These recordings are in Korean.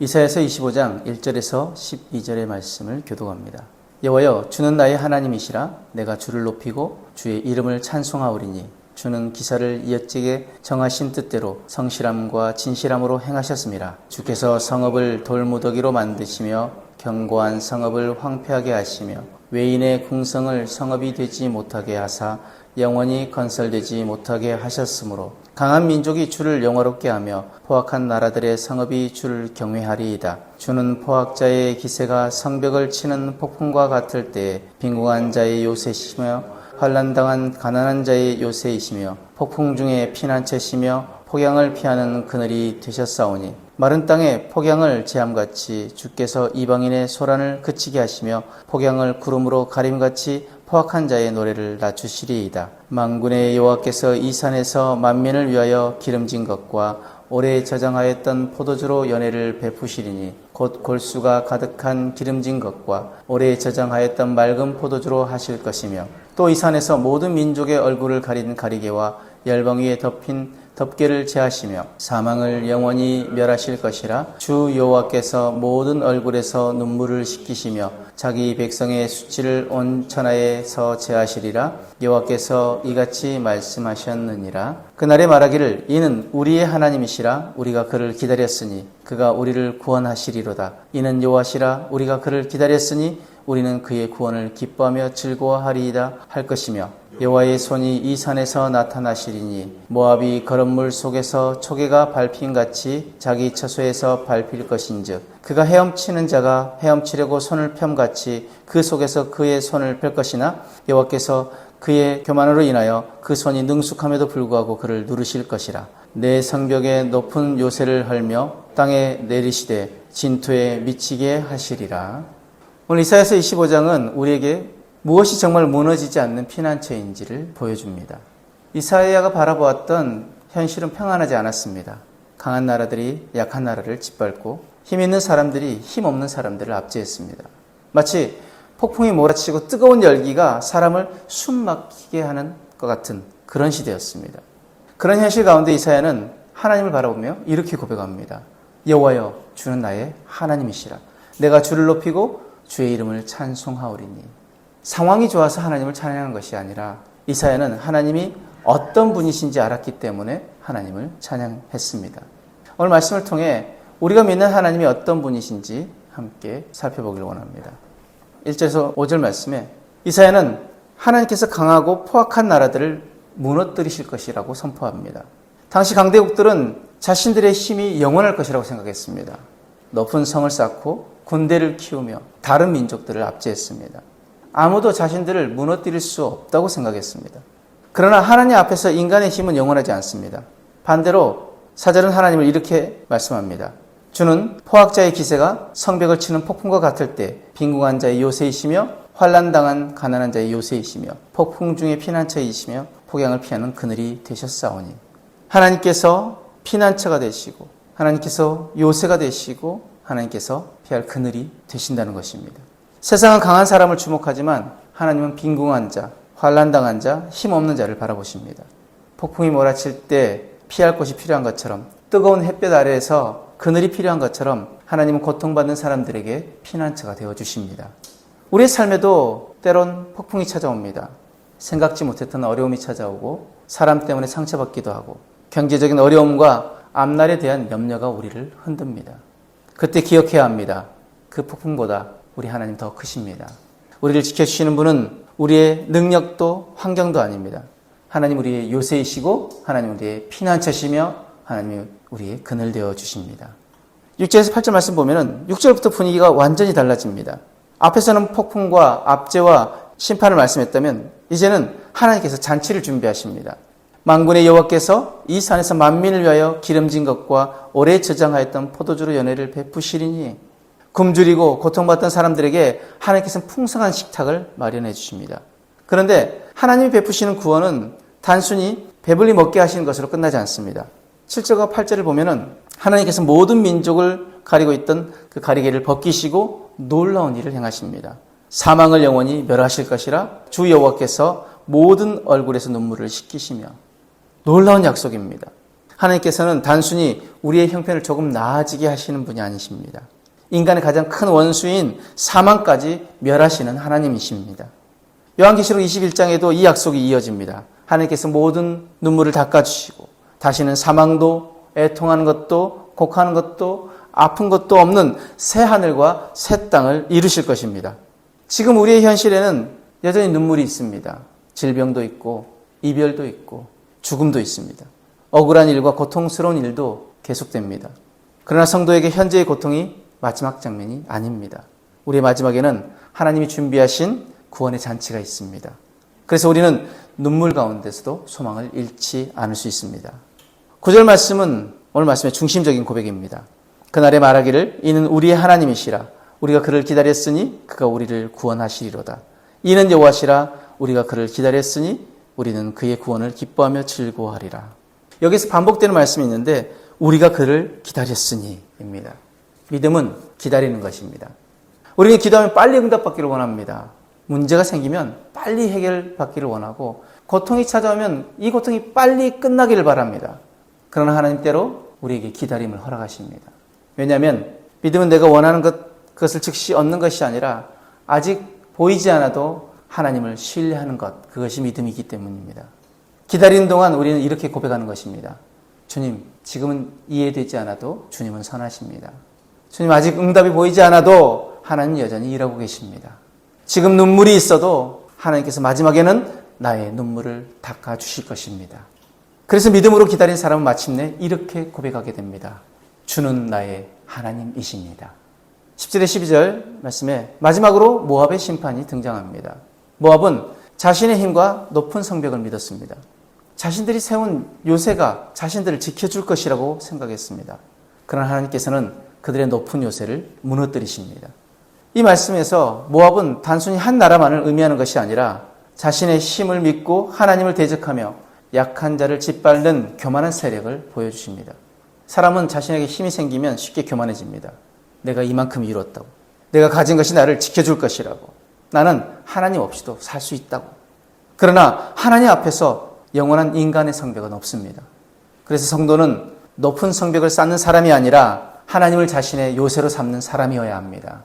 이사야서 25장 1절에서 12절의 말씀을 교독합니다. 여호와여, 주는 나의 하나님이시라. 내가 주를 높이고 주의 이름을 찬송하오리니 주는 기사를 이어지게 정하신 뜻대로 성실함과 진실함으로 행하셨음이라. 주께서 성읍을 돌무더기로 만드시며 견고한 성읍을 황폐하게 하시며 외인의 궁성을 성읍이 되지 못하게 하사 영원히 건설되지 못하게 하셨으므로 강한 민족이 주를 영화롭게 하며 포악한 나라들의 성읍이 주를 경외하리이다. 주는 포악자의 기세가 성벽을 치는 폭풍과 같을 때에 빈궁한 자의 요새시며 환난당한 가난한 자의 요새이시며 폭풍 중에 피난처시며 폭양을 피하는 그늘이 되셨사오니 마른 땅에 폭양을 재함같이 주께서 이방인의 소란을 그치게 하시며 폭양을 구름으로 가림같이 포악한 자의 노래를 낮추시리이다. 만군의 여호와께서 이 산에서 만민을 위하여 기름진 것과 오래 저장하였던 포도주로 연회를 베푸시리니 곧 골수가 가득한 기름진 것과 오래 저장하였던 맑은 포도주로 하실 것이며 또 이 산에서 모든 민족의 얼굴을 가린 가리개와 열방 위에 덮인 덮개를 제하시며 사망을 영원히 멸하실 것이라. 주 여호와께서 모든 얼굴에서 눈물을 씻기시며 자기 백성의 수치를 온 천하에서 제하시리라. 여호와께서 이같이 말씀하셨느니라. 그날에 말하기를 이는 우리의 하나님이시라. 우리가 그를 기다렸으니 그가 우리를 구원하시리로다. 이는 여호와시라. 우리가 그를 기다렸으니 우리는 그의 구원을 기뻐하며 즐거워하리이다 할 것이며 여호와의 손이 이 산에서 나타나시리니 모압이 거름물 속에서 초계가 밟힘같이 자기 처소에서 밟힐 것인즉 그가 헤엄치는 자가 헤엄치려고 손을 펴같이 그 속에서 그의 손을 펼 것이나 여호와께서 그의 교만으로 인하여 그 손이 능숙함에도 불구하고 그를 누르실 것이라. 내 성벽에 높은 요새를 헐며 땅에 내리시되 진토에 미치게 하시리라. 오늘 이사야서 25장은 우리에게 무엇이 정말 무너지지 않는 피난처인지를 보여줍니다. 이사야가 바라보았던 현실은 평안하지 않았습니다. 강한 나라들이 약한 나라를 짓밟고 힘 있는 사람들이 힘 없는 사람들을 압제했습니다. 마치 폭풍이 몰아치고 뜨거운 열기가 사람을 숨 막히게 하는 것 같은 그런 시대였습니다. 그런 현실 가운데 이사야는 하나님을 바라보며 이렇게 고백합니다. 여호와여, 주는 나의 하나님이시라. 내가 주를 높이고 주의 이름을 찬송하오리니. 상황이 좋아서 하나님을 찬양한 것이 아니라 이사야는 하나님이 어떤 분이신지 알았기 때문에 하나님을 찬양했습니다. 오늘 말씀을 통해 우리가 믿는 하나님이 어떤 분이신지 함께 살펴보기를 원합니다. 1절에서 5절 말씀에 이사야는 하나님께서 강하고 포악한 나라들을 무너뜨리실 것이라고 선포합니다. 당시 강대국들은 자신들의 힘이 영원할 것이라고 생각했습니다. 높은 성을 쌓고 군대를 키우며 다른 민족들을 압제했습니다. 아무도 자신들을 무너뜨릴 수 없다고 생각했습니다. 그러나 하나님 앞에서 인간의 힘은 영원하지 않습니다. 반대로 사절은 하나님을 이렇게 말씀합니다. 주는 포악자의 기세가 성벽을 치는 폭풍과 같을 때 빈궁한 자의 요새이시며 환난당한 가난한 자의 요새이시며 폭풍 중에 피난처이시며 폭양을 피하는 그늘이 되셨사오니. 하나님께서 피난처가 되시고 하나님께서 요새가 되시고 하나님께서 피할 그늘이 되신다는 것입니다. 세상은 강한 사람을 주목하지만 하나님은 빈궁한 자, 환난당한 자, 힘없는 자를 바라보십니다. 폭풍이 몰아칠 때 피할 곳이 필요한 것처럼 뜨거운 햇볕 아래에서 그늘이 필요한 것처럼 하나님은 고통받는 사람들에게 피난처가 되어주십니다. 우리의 삶에도 때론 폭풍이 찾아옵니다. 생각지 못했던 어려움이 찾아오고 사람 때문에 상처받기도 하고 경제적인 어려움과 앞날에 대한 염려가 우리를 흔듭니다. 그때 기억해야 합니다. 그 폭풍보다 우리 하나님 더 크십니다. 우리를 지켜주시는 분은 우리의 능력도 환경도 아닙니다. 하나님 우리의 요새이시고 하나님 우리의 피난처시며 하나님 우리의 그늘 되어 주십니다. 6절에서 8절 말씀 보면은 6절부터 분위기가 완전히 달라집니다. 앞에서는 폭풍과 압제와 심판을 말씀했다면 이제는 하나님께서 잔치를 준비하십니다. 만군의 여호와께서 이 산에서 만민을 위하여 기름진 것과 오래 저장하였던 포도주로 연회를 베푸시리니. 굶주리고 고통받던 사람들에게 하나님께서는 풍성한 식탁을 마련해 주십니다. 그런데 하나님이 베푸시는 구원은 단순히 배불리 먹게 하시는 것으로 끝나지 않습니다. 7절과 8절을 보면은 하나님께서 모든 민족을 가리고 있던 그 가리개를 벗기시고 놀라운 일을 행하십니다. 사망을 영원히 멸하실 것이라. 주 여호와께서 모든 얼굴에서 눈물을 씻기시며. 놀라운 약속입니다. 하나님께서는 단순히 우리의 형편을 조금 나아지게 하시는 분이 아니십니다. 인간의 가장 큰 원수인 사망까지 멸하시는 하나님이십니다. 요한계시록 21장에도 이 약속이 이어집니다. 하나님께서 모든 눈물을 닦아주시고 다시는 사망도, 애통하는 것도, 곡하는 것도, 아픈 것도 없는 새 하늘과 새 땅을 이루실 것입니다. 지금 우리의 현실에는 여전히 눈물이 있습니다. 질병도 있고, 이별도 있고, 죽음도 있습니다. 억울한 일과 고통스러운 일도 계속됩니다. 그러나 성도에게 현재의 고통이 마지막 장면이 아닙니다. 우리의 마지막에는 하나님이 준비하신 구원의 잔치가 있습니다. 그래서 우리는 눈물 가운데서도 소망을 잃지 않을 수 있습니다. 9절 말씀은 오늘 말씀의 중심적인 고백입니다. 그날에 말하기를 이는 우리의 하나님이시라 우리가 그를 기다렸으니 그가 우리를 구원하시리로다. 이는 여호와시라 우리가 그를 기다렸으니 우리는 그의 구원을 기뻐하며 즐거워하리라. 여기서 반복되는 말씀이 있는데 우리가 그를 기다렸으니입니다. 믿음은 기다리는 것입니다. 우리는 기도하면 빨리 응답받기를 원합니다. 문제가 생기면 빨리 해결받기를 원하고 고통이 찾아오면 이 고통이 빨리 끝나기를 바랍니다. 그러나 하나님 때로 우리에게 기다림을 허락하십니다. 왜냐하면 믿음은 내가 원하는 그것을 즉시 얻는 것이 아니라 아직 보이지 않아도 하나님을 신뢰하는 것, 그것이 믿음이기 때문입니다. 기다리는 동안 우리는 이렇게 고백하는 것입니다. 주님, 지금은 이해되지 않아도 주님은 선하십니다. 주님, 아직 응답이 보이지 않아도 하나님 여전히 일하고 계십니다. 지금 눈물이 있어도 하나님께서 마지막에는 나의 눈물을 닦아주실 것입니다. 그래서 믿음으로 기다린 사람은 마침내 이렇게 고백하게 됩니다. 주는 나의 하나님이십니다. 10절에 12절 말씀에 마지막으로 모압의 심판이 등장합니다. 모압은 자신의 힘과 높은 성벽을 믿었습니다. 자신들이 세운 요새가 자신들을 지켜줄 것이라고 생각했습니다. 그러나 하나님께서는 그들의 높은 요새를 무너뜨리십니다. 이 말씀에서 모압은 단순히 한 나라만을 의미하는 것이 아니라 자신의 힘을 믿고 하나님을 대적하며 약한 자를 짓밟는 교만한 세력을 보여주십니다. 사람은 자신에게 힘이 생기면 쉽게 교만해집니다. 내가 이만큼 이뤘다고. 내가 가진 것이 나를 지켜줄 것이라고. 나는 하나님 없이도 살 수 있다고. 그러나 하나님 앞에서 영원한 인간의 성벽은 없습니다. 그래서 성도는 높은 성벽을 쌓는 사람이 아니라 하나님을 자신의 요새로 삼는 사람이어야 합니다.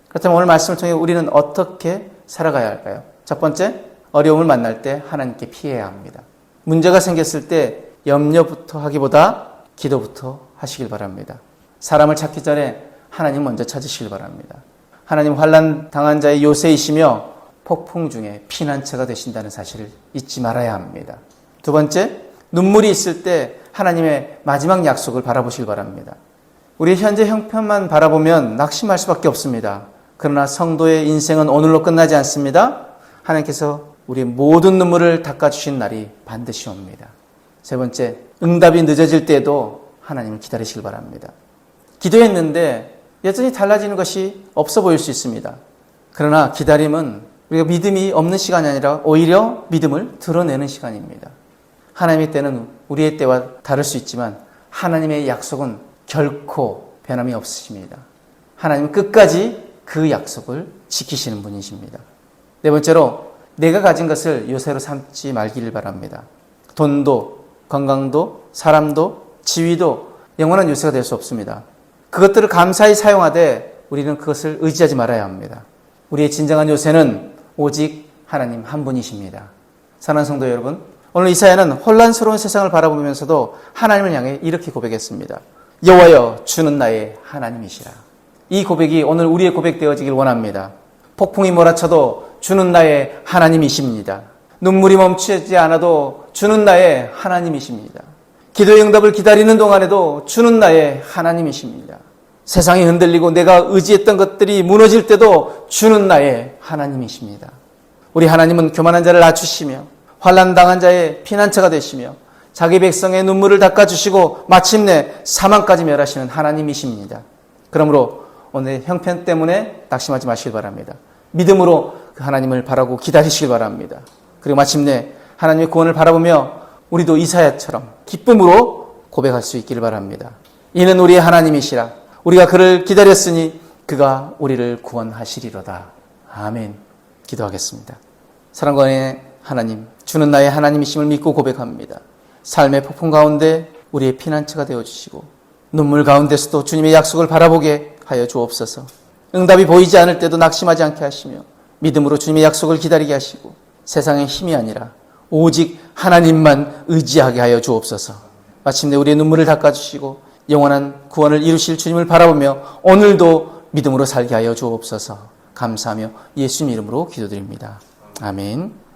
그렇다면 오늘 말씀을 통해 우리는 어떻게 살아가야 할까요? 첫 번째, 어려움을 만날 때 하나님께 피해야 합니다. 문제가 생겼을 때 염려부터 하기보다 기도부터 하시길 바랍니다. 사람을 찾기 전에 하나님 먼저 찾으시길 바랍니다. 하나님 환난 당한 자의 요새이시며 폭풍 중에 피난처가 되신다는 사실을 잊지 말아야 합니다. 두 번째, 눈물이 있을 때 하나님의 마지막 약속을 바라보시길 바랍니다. 우리의 현재 형편만 바라보면 낙심할 수밖에 없습니다. 그러나 성도의 인생은 오늘로 끝나지 않습니다. 하나님께서 우리의 모든 눈물을 닦아주신 날이 반드시 옵니다. 세 번째, 응답이 늦어질 때에도 하나님을 기다리시길 바랍니다. 기도했는데 여전히 달라지는 것이 없어 보일 수 있습니다. 그러나 기다림은 우리가 믿음이 없는 시간이 아니라 오히려 믿음을 드러내는 시간입니다. 하나님의 때는 우리의 때와 다를 수 있지만 하나님의 약속은 결코 변함이 없으십니다. 하나님은 끝까지 그 약속을 지키시는 분이십니다. 네 번째로 내가 가진 것을 요새로 삼지 말기를 바랍니다. 돈도, 건강도, 사람도, 지위도 영원한 요새가 될 수 없습니다. 그것들을 감사히 사용하되 우리는 그것을 의지하지 말아야 합니다. 우리의 진정한 요새는 오직 하나님 한 분이십니다. 사랑하는 성도 여러분, 오늘 이사야는 혼란스러운 세상을 바라보면서도 하나님을 향해 이렇게 고백했습니다. 여호와여, 주는 나의 하나님이시라. 이 고백이 오늘 우리의 고백 되어지길 원합니다. 폭풍이 몰아쳐도 주는 나의 하나님이십니다. 눈물이 멈추지 않아도 주는 나의 하나님이십니다. 기도의 응답을 기다리는 동안에도 주는 나의 하나님이십니다. 세상이 흔들리고 내가 의지했던 것들이 무너질 때도 주는 나의 하나님이십니다. 우리 하나님은 교만한 자를 낮추시며 환난 당한 자의 피난처가 되시며 자기 백성의 눈물을 닦아주시고 마침내 사망까지 멸하시는 하나님이십니다. 그러므로 오늘 형편 때문에 낙심하지 마시길 바랍니다. 믿음으로 그 하나님을 바라고 기다리시길 바랍니다. 그리고 마침내 하나님의 구원을 바라보며 우리도 이사야처럼 기쁨으로 고백할 수 있기를 바랍니다. 이는 우리의 하나님이시라. 우리가 그를 기다렸으니 그가 우리를 구원하시리로다. 아멘. 기도하겠습니다. 사랑과 은혜의 하나님, 주는 나의 하나님이심을 믿고 고백합니다. 삶의 폭풍 가운데 우리의 피난처가 되어주시고 눈물 가운데서도 주님의 약속을 바라보게 하여 주옵소서. 응답이 보이지 않을 때도 낙심하지 않게 하시며 믿음으로 주님의 약속을 기다리게 하시고 세상의 힘이 아니라 오직 하나님만 의지하게 하여 주옵소서. 마침내 우리의 눈물을 닦아주시고 영원한 구원을 이루실 주님을 바라보며 오늘도 믿음으로 살게 하여 주옵소서. 감사하며 예수님 이름으로 기도드립니다. 아멘.